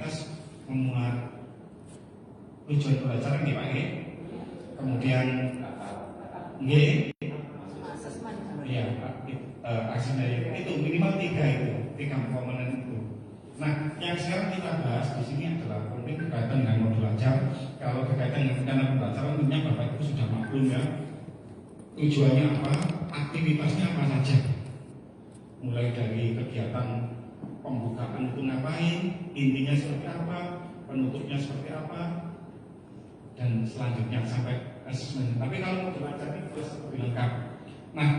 aktivitas memuat tujuan pembelajaran nih Pak ya. Kemudian ya asesmen itu minimal 3 komponen itu. Nah, yang sekarang kita bahas di sini adalah penting berkaitan dengan modul ajar. Kalau berkaitan dengan rencana pembelajaran, tentunya Bapak Ibu sudah maklum ya. Tujuannya apa, aktivitasnya apa saja. Mulai dari kegiatan pembukaan itu ngapain, intinya seperti apa, penutupnya seperti apa, dan selanjutnya sampai asesmen. Tapi kalau modul ajar ini terus lebih lengkap. Nah,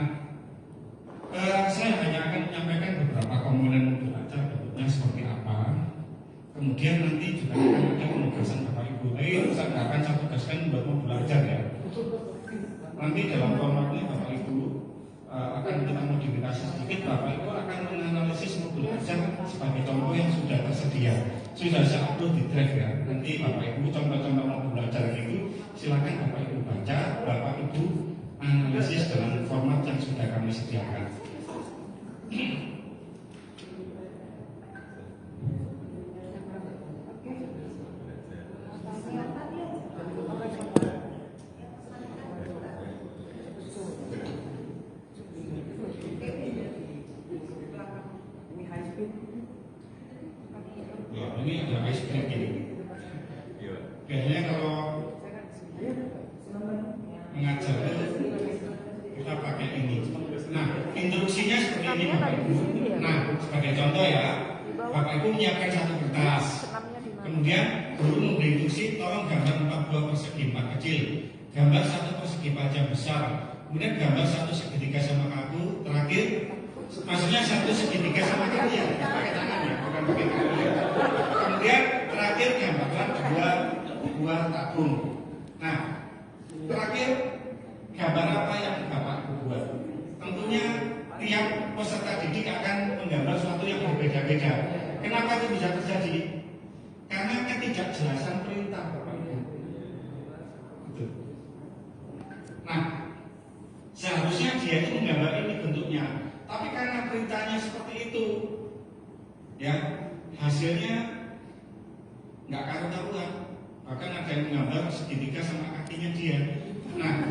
saya hanya akan menyampaikan beberapa komponen modul ajar, bentuknya seperti apa. Kemudian nanti juga akan ada penugasan Bapak Ibu. Saya nggak akan saya tugaskan buat modul ajar ya. Nanti dalam format ini Bapak Ibu akan kita modifikasi sedikit. Bapak Ibu akan menganalisis modul ajar sebagai contoh yang sudah tersedia. Sudah saya upload di drive ya. Nanti Bapak Ibu contoh-contoh modul ajar itu silakan Bapak Ibu baca, Bapak Ibu analisis dalam format yang sudah kami sediakan. Ini ada ice cream ini. Biasanya kalau mengajar kita pakai ini. Nah, instruksinya seperti ini Bapak Ibu. Nah, sebagai contoh ya, Bapak Ibu menyiapkan satu kertas. Kemudian guru memberi instruksi, tolong gambar 4 buah persegi 4 kecil, gambar 1 persegi panjang besar, kemudian gambar 1 segitiga sama kaku, terakhir maksudnya 1 segitiga sama kaku ya, pakai tangan ya, bukan pakai kaki ya. Kemudian terakhir gambarkan 2 buah tabung. Nah, terakhir gambar apa yang Bapak buat? Tentunya tiap peserta didik akan menggambar sesuatu yang berbeda-beda. Kenapa itu bisa terjadi? Karena ketidakjelasan perintah Bapak Ibu. Nah, seharusnya dia itu menggambar ini bentuknya, tapi karena perintahnya seperti itu, ya hasilnya nggak karu-karuan. Bahkan ada yang menggambar segitiga sama kakinya dia. Nah,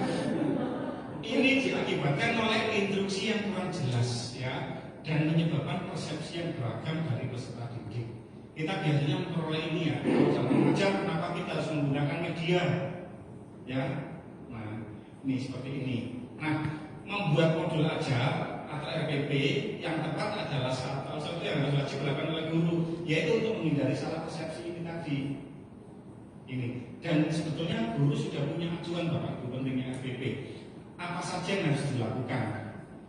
ini diakibatkan oleh instruksi yang kurang jelas ya, dan menyebabkan persepsi yang beragam dari peserta didik. Kita biasanya memperoleh ini ya, dalam mengajar kenapa kita harus menggunakan media ya. Nah, ini seperti ini. Nah, membuat modul ajar atau RPP yang tepat adalah salah satu yang harus wajib dilakukan oleh guru, yaitu untuk menghindari salah persepsi ini tadi. Ini, dan sebetulnya guru sudah punya acuan Bapak Ibu pentingnya RPP. Apa saja yang harus dilakukan,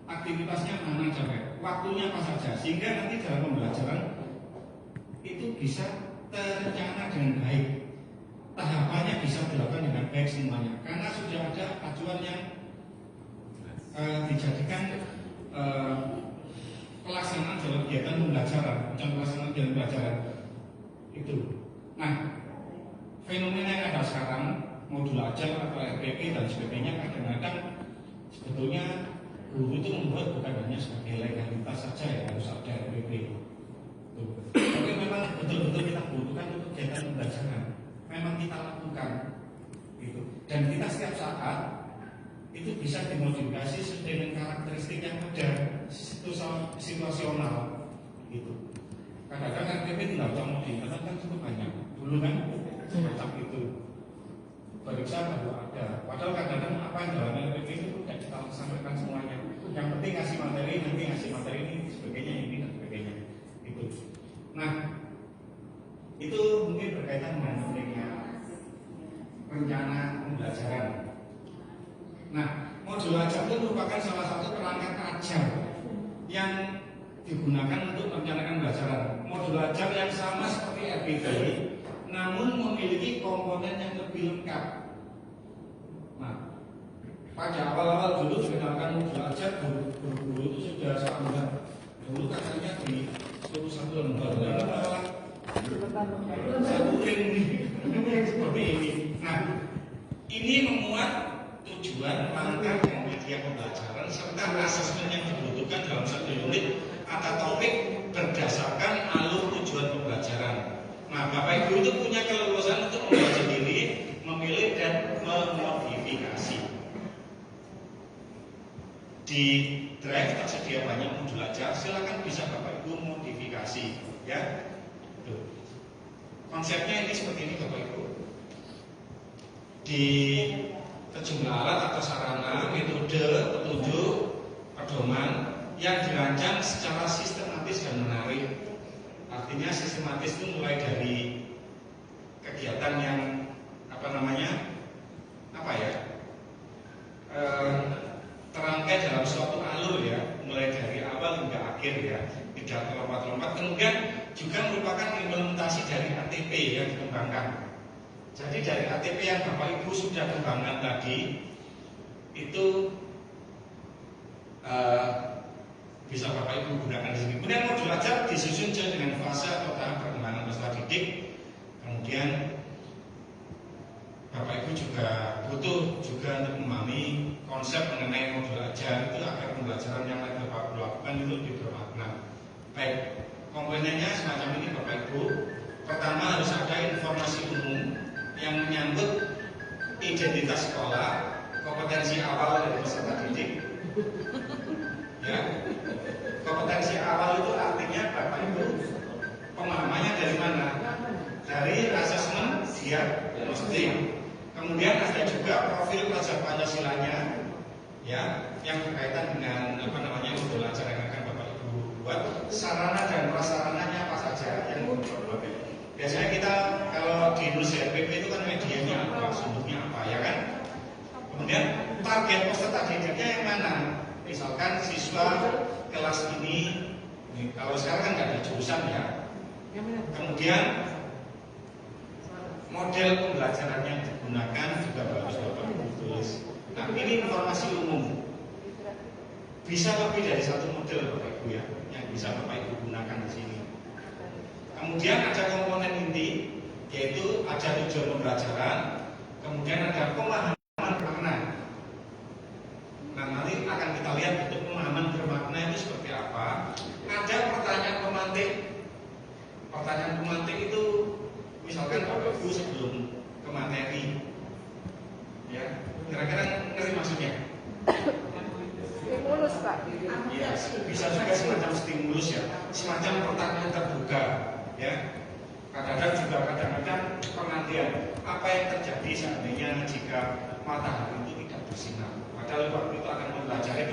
aktivitasnya mana saja, waktunya apa saja, sehingga nanti dalam pembelajaran itu bisa terencana dengan baik, tahapannya bisa dilakukan dengan baik semuanya, karena sudah ada acuan yang dijadikan pelaksanaan dalam kegiatan pembelajaran, bukan pelaksanaan dalam pembelajaran itu. Nah, fenomena yang ada sekarang, modul ajar atau RPP dan sebagainya, kadang-kadang sebetulnya guru itu membuat bukan hanya sebagai legalitas saja ya harus ada RPP. Tapi memang betul-betul kita butuhkan untuk kegiatan pembelajaran. Memang kita lakukan gitu. Dan kita setiap saat itu bisa dimodifikasi sesuai dengan karakteristik yang ada, situasional gitu. Kadang-kadang RPP tidak usah modifikasi kan cukup banyak. Dulu kan semacam itu. Periksa baru ada. Padahal kadang-kadang apa yang dalam RPP itu tidak kita sampaikan semuanya. Yang penting ngasih materi, nanti ngasih materi ini sebagainya, ini dan sebagainya. Itu. Nah, itu mungkin berkaitan dengan pentingnya rencana pembelajaran. Nah, modul ajar itu merupakan salah satu perangkat ajar yang digunakan untuk merencanakan pembelajaran. Modul ajar yang sama seperti RPP, namun memiliki komponen yang lebih lengkap. Nah, pada awal-awal dulu dikenalkan modul ajar, guru-guru itu sudah standar. Dulu katanya di satu lembar, satu ring seperti ini. Nah, ini memuat tujuan, langkah dan media pembelajaran serta asesmen yang dibutuhkan dalam satu unit atau topik berdasarkan alur tujuan pembelajaran. Nah, itu punya keleluasaan untuk membuat sendiri, memilih dan memodifikasi. Di Drive tersedia banyak modul ajar, silakan bisa Bapak Ibu modifikasi, ya. Tuh. Konsepnya ini seperti ini Bapak Ibu. Di sejumlah alat atau sarana, metode, petunjuk, pedoman yang dirancang secara sistematis dan menarik. Artinya sistematis itu mulai dari kegiatan yang terangkai dalam suatu alur ya, mulai dari awal hingga akhir ya, tidak terlompat-lompat. Kemudian juga merupakan implementasi dari ATP yang dikembangkan. Jadi dari ATP yang Bapak Ibu sudah kembangkan tadi itu bisa Bapak Ibu gunakan di sini. Kemudian modul ajar disusun dengan fase atau tahap perkembangan peserta didik. Kemudian Bapak Ibu juga butuh juga untuk memahami konsep mengenai modul ajar itu agar pembelajaran yang akan Bapak lakukan itu lebih bermakna. Baik, komponennya semacam ini Bapak Ibu. Pertama harus ada informasi umum yang menyangkut identitas sekolah, kompetensi awal dari peserta didik. Ya, kompetensi awal itu artinya Bapak Ibu pemahamannya dari mana? Dari asesmen diagnostik. Kemudian ada juga profil pelajar Pancasilanya, ya, yang berkaitan dengan modul ajar yang akan Bapak Ibu buat. Sarana dan prasarananya apa saja yang dibuat. Biasanya kita kalau di industri RPP itu kan medianya apa, sumbernya apa, ya kan? Kemudian target peserta didiknya yang mana? Misalkan siswa kelas ini kalau sekarang kan nggak ada jurusan ya. Kemudian model pembelajaran yang digunakan juga harus Bapak Ibu tulis. Nah, ini informasi umum. Bisa lebih dari satu model Bapak Ibu ya, yang bisa Bapak Ibu gunakan di sini. Kemudian ada komponen inti, yaitu ada tujuan pembelajaran, kemudian ada pemahaman bermakna. Nah, nanti akan kita lihat bentuk pemahaman bermakna itu seperti apa. Ada pertanyaan pemantik. Pertanyaan pemantik itu misalkan Bapak Ibu sebelum ke materi, ya, kira-kira ngerti maksudnya? Stimulus Pak. Ya, bisa juga semacam stimulus ya, semacam pertanyaan terbuka, ya. Kadang-kadang penantian apa yang terjadi seandainya jika matahari itu tidak bersinar. Padahal waktu itu akan mempelajari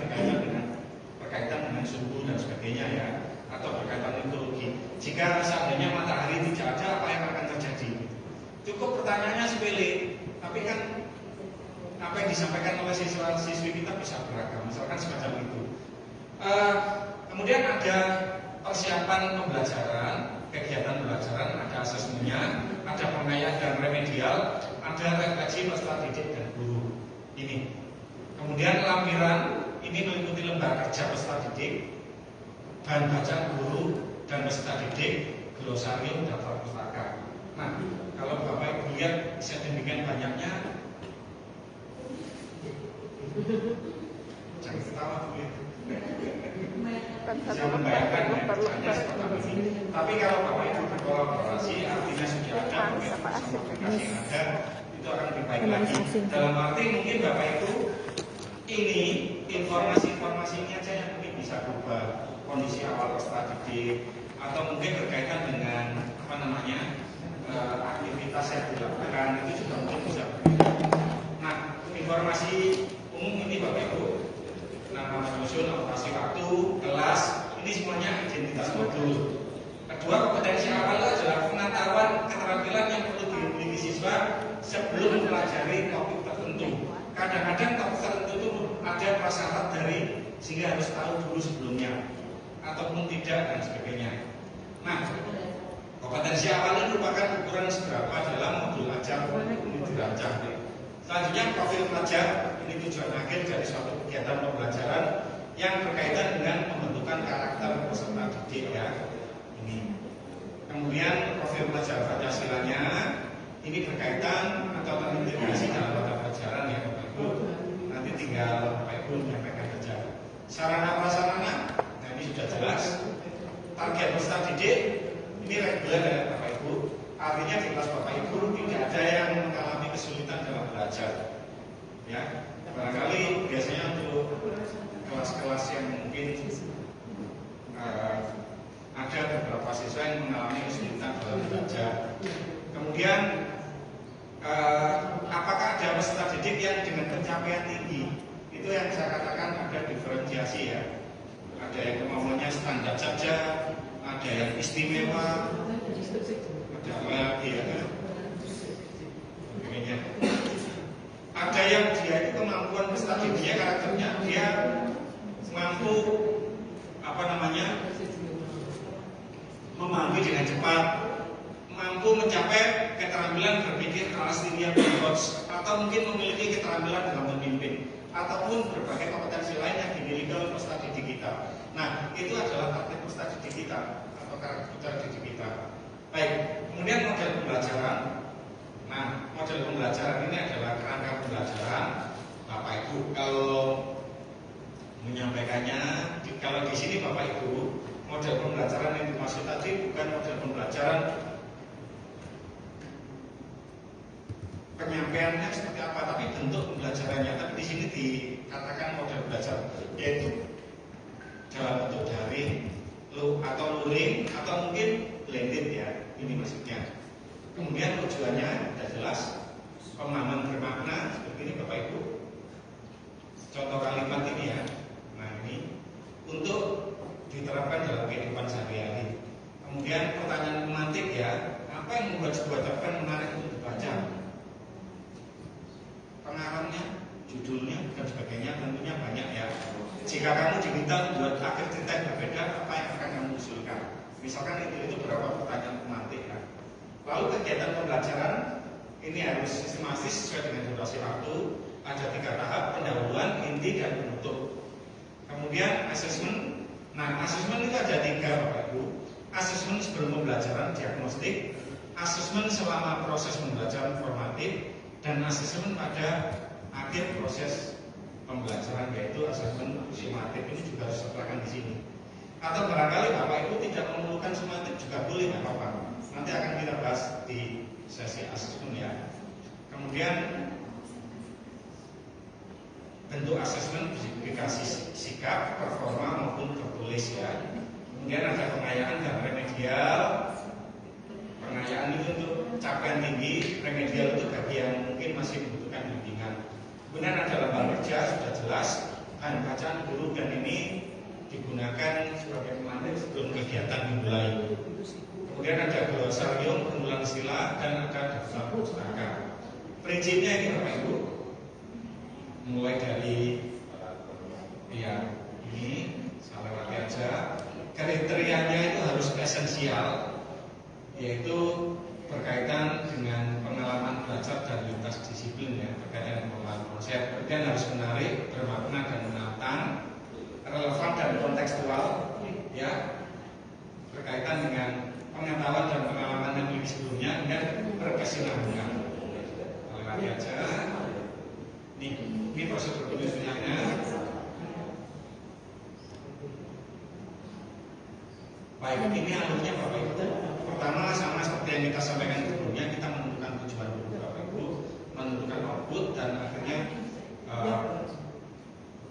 berkaitan dengan suhu dan sebagainya ya, atau berkaitan ekologi. Jika seandainya matahari tidak ada, apa yang akan terjadi? Cukup pertanyaannya sepele, tapi kan apa yang disampaikan oleh siswa-siswi kita bisa beragam, misalkan semacam itu. Kemudian ada persiapan pembelajaran, kegiatan pembelajaran, ada asesmennya, ada pengayaan dan remedial, ada refleksi peserta didik dan guru. Ini. Kemudian lampiran ini meliputi lembar kerja peserta didik, bahan bacaan guru dan peserta didik, glosarium, daftar pustaka. Nah, kalau Bapak Ibu lihat sedemikian banyaknya, jangan ketawa dulu. Bisa membayangkan ya, misalnya seperti ini. Tapi kalau Bapak Ibu berkolaborasi, artinya sudah ada aplikasi yang ada, itu akan lebih baik lagi. Dalam arti mungkin Bapak Ibu ini informasi-informasinya aja yang mungkin bisa berubah. Kondisi awal peserta didik, atau mungkin berkaitan dengan aktivitas yang dilakukan, itu juga mungkin bisa berbeda. Nah, informasi umum ini Bapak Ibu, nama menyusun, alokasi waktu, kelas, ini semuanya identitas modul. Kedua, kompetensi awal adalah pengetahuan keterampilan yang perlu dimiliki siswa sebelum mempelajari topik tertentu. Kadang-kadang topik tertentu itu ada prasyarat dari sehingga harus tahu dulu sebelumnya, ataupun tidak dan sebagainya. Nah, kompetensi awal ini merupakan ukuran seberapa dalam modul ajar ini dirancang. Selanjutnya profil pelajar, ini tujuan akhir dari suatu kegiatan pembelajaran yang berkaitan dengan pembentukan karakter peserta didik ya. Ini. Kemudian profil pelajar Pancasilanya ini berkaitan atau terintegrasi dalam mata pelajaran ya Bapak Ibu. Nanti tinggal Bapak Ibu menyampaikan saja. Sarana prasarana, nah ini sudah jelas. Target peserta didik ini reguler ya Bapak Ibu. Artinya di kelas Bapak Ibu tidak ada yang mengalami kesulitan dalam belajar. Ya, barangkali biasanya untuk kelas-kelas yang mungkin ada beberapa siswa yang mengalami kesulitan dalam belajar. Kemudian apakah ada peserta didik yang dengan pencapaian tinggi? Itu yang saya katakan ada diferensiasi ya. Ada yang kemampuannya standar saja, ada yang istimewa, ada lagi ya. Ada yang dia itu kemampuan peserta didiknya, karakternya dia mampu memahami dengan cepat, mampu mencapai keterampilan berpikir keras linear approach, atau mungkin memiliki keterampilan dalam memimpin, ataupun berbagai kompetensi lain yang dimiliki oleh peserta didik kita. Nah, itu adalah target peserta didik kita atau karakter peserta didik kita. Baik, kemudian model pembelajaran. Nah, model pembelajaran ini adalah kerangka pembelajaran. Bapak Ibu kalau menyampaikannya, kalau di sini Bapak Ibu, model pembelajaran yang dimaksud tadi bukan model pembelajaran penyampaiannya seperti apa, tapi bentuk pembelajarannya. Tapi di sini dikatakan model belajar, yaitu dalam bentuk daring, atau luring, atau mungkin blended ya. Ini maksudnya. Kemudian tujuannya sudah jelas, pemahaman bermakna seperti ini Bapak Ibu. Contoh kalimat ini ya. Nah ini untuk diterapkan dalam kehidupan sehari-hari. Kemudian pertanyaan pemantik ya, apa yang membuat sebuah cerpen menarik untuk dibaca? Pengarangnya, judulnya dan sebagainya tentunya banyak ya. Jika kamu diminta membuat akhir cerita yang berbeda, apa yang akan kamu usulkan? Misalkan itu berapa pertanyaan pemantik ya. Lalu kegiatan pembelajaran ini harus sistematis sesuai dengan durasi waktu. Ada 3 tahap: pendahuluan, inti, dan penutup. Kemudian asesmen. Nah, asesmen itu ada 3 Bapak Ibu. Asesmen sebelum pembelajaran diagnostik, asesmen selama proses pembelajaran formatif, dan asesmen pada akhir proses pembelajaran, yaitu asesmen sumatif. Ini juga harus disertakan di sini. Atau barangkali Bapak Ibu tidak memerlukan sumatif juga boleh, nggak apa-apa. Nanti akan kita bahas di sesi asesmen ya. Kemudian bentuk asesmen verifikasi sikap, performa maupun tertulis ya. Kemudian ada pengayaan dan remedial. Pengayaan itu untuk capaian tinggi, remedial itu bagi yang mungkin masih membutuhkan bimbingan. Kemudian ada lembar kerja sudah jelas, bahan bacaan guru, dan ini digunakan sebagai pemantik sebelum kegiatan dimulai. Kemudian ada glosarium, pengulang istilah, dan ada daftar pustaka. Prinsipnya ini Bapak Ibu, mulai dari ya ini salah lagi aja. Kriterianya itu harus esensial, yaitu berkaitan dengan pengalaman belajar dan lintas disiplin ya, berkaitan dengan pengalaman konsep. Kemudian harus menarik, bermakna dan menantang, relevan dan kontekstual ya, berkaitan dengan pengetahuan dan pengalaman yang lebih sebelumnya, dan berkesinambungan. Kalau lagi aja, ini prosedur penyusunannya. Baik, ini alurnya Bapak Ibu. Pertama sama seperti yang kita sampaikan sebelumnya, kita menentukan tujuan dulu Bapak Ibu, menentukan output, dan akhirnya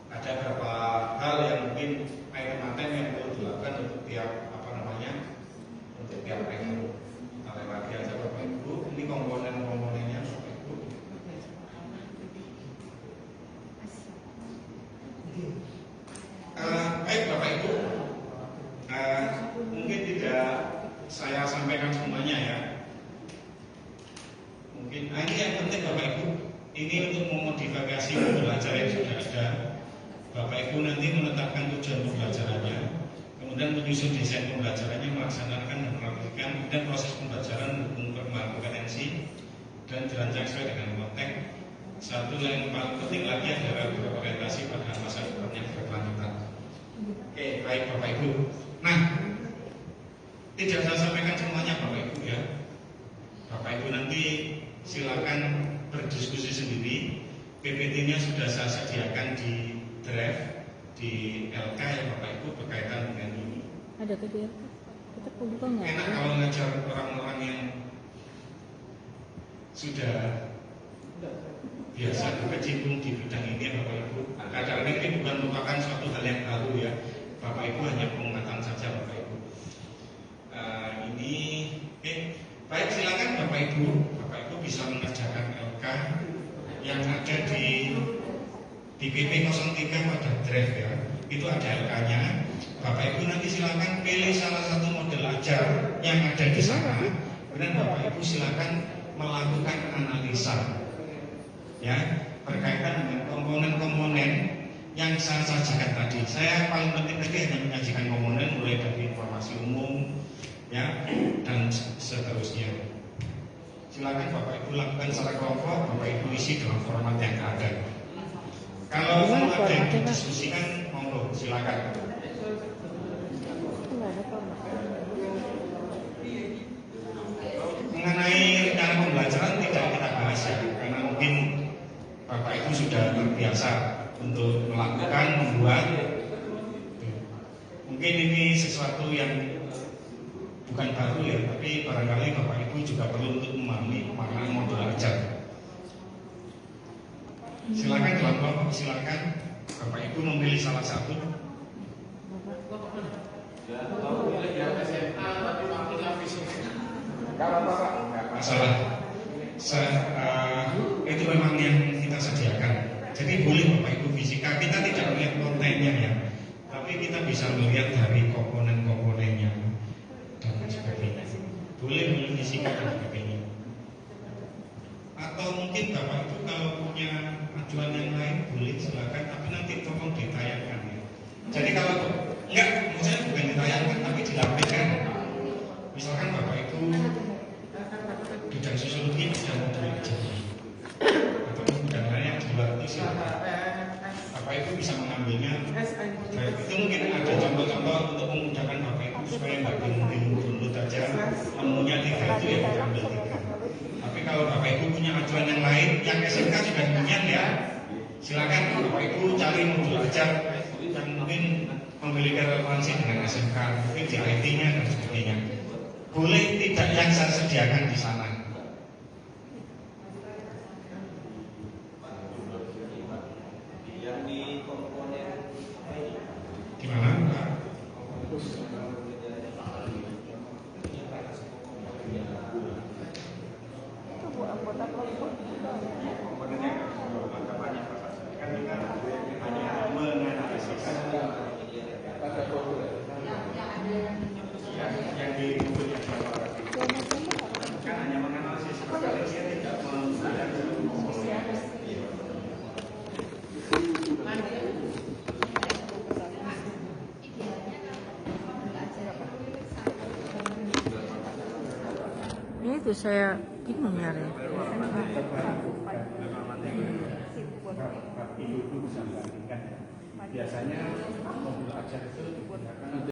ada beberapa hal yang mungkin item-item yang perlu dilakukan untuk tiap untuk tiap item. Kita lewati aja Bapak Ibu. Ini komponen-komponennya Bapak Ibu. Baik Bapak Ibu, mungkin tidak saya sampaikan semuanya ya. Mungkin ini yang penting Bapak Ibu, ini untuk memodifikasi pembelajaran yang sudah ada. Bapak Ibu nanti menetapkan tujuan pembelajarannya, kemudian menyusun desain pembelajarannya, melaksanakan dan melakukan, dan proses pembelajaran mendukung perkembangan kompetensi dan dirancang sesuai dengan konteks. Satu yang paling penting lagi adalah berorientasi pada masa depan yang berkelanjutan. Oke, baik Bapak Ibu. Nah, tidak saya sampaikan semuanya Bapak Ibu ya. Bapak Ibu nanti silakan berdiskusi sendiri. PPT-nya sudah saya sediakan di draft di LK ya Bapak Ibu berkaitan dengan ini. Ada ke dia? Kita buka nggak? Enak kalau ngajar orang-orang yang sudah biasa berkecimpung di bidang ini ya Bapak Ibu. Kadang-kadang ini bukan merupakan suatu hal yang baru ya, Bapak Ibu hanya pengetahuan saja Bapak Ibu. Baik, silakan Bapak Ibu bisa mengerjakan LK yang ada di PP 03 pada draft ya. Itu ada LK-nya. Bapak Ibu nanti silakan pilih salah satu model ajar yang ada di sana. Kemudian Bapak Ibu silakan melakukan analisa ya berkaitan dengan komponen-komponen yang saya sajikan tadi. Saya paling penting tadi hanya menyajikan komponen mulai dari informasi umum ya dan seterusnya. Silakan Bapak Ibu lakukan secara kelompok, Bapak Ibu isi dalam format yang ada. Kalau ada yang didiskusikan, monggo silakan. Mengenai rencana pembelajaran tidak kita bahas ya, karena mungkin Bapak Ibu sudah terbiasa untuk melakukan, membuat. Mungkin ini sesuatu yang bukan baru ya, tapi barangkali Bapak Ibu juga perlu untuk memahami makna modul ajar. Silakan dalam kelompok, silakan Bapak Ibu memilih salah satu. Nggak masalah. Itu memang yang kita sediakan. Jadi boleh Bapak Ibu fisika, kita tidak melihat kontennya ya, tapi kita bisa melihat dari komponen-komponennya dan sebagainya. Boleh fisika dan sebagainya. Atau mungkin Bapak Ibu kalau punya ajuan yang lain boleh silakan, tapi nanti tolong ditayangkan ya. Jadi kalau enggak, maksudnya bukan ditayangkan tapi dilampirkan. Misalkan Bapak Ibu bidang sosiologi bidang modul ajar atau bidang lain yang di luar itu silakan. Bapak Ibu bisa mengambilnya. Itu mungkin ada contoh-contoh untuk memudahkan Bapak Ibu supaya nggak bingung-bingung dulu aja. Menunya 3 itu ya kita ambil 3. Tapi kalau Bapak Ibu punya ajuan yang lain, yang SMK sudah demikian ya, silakan Bapak Ibu cari modul ajar yang mungkin memiliki relevansi dengan SMK, mungkin di IT-nya dan sebagainya. Boleh tidak yang saya sediakan di sana. Gimana Pak? Komponennya banyak Pak. Kan kita hanya menganalisis yang di buku yang kan hanya menganalisis sekali dia tidak menggunakan itu saya bingung ya. Biasanya modul ajar itu digunakan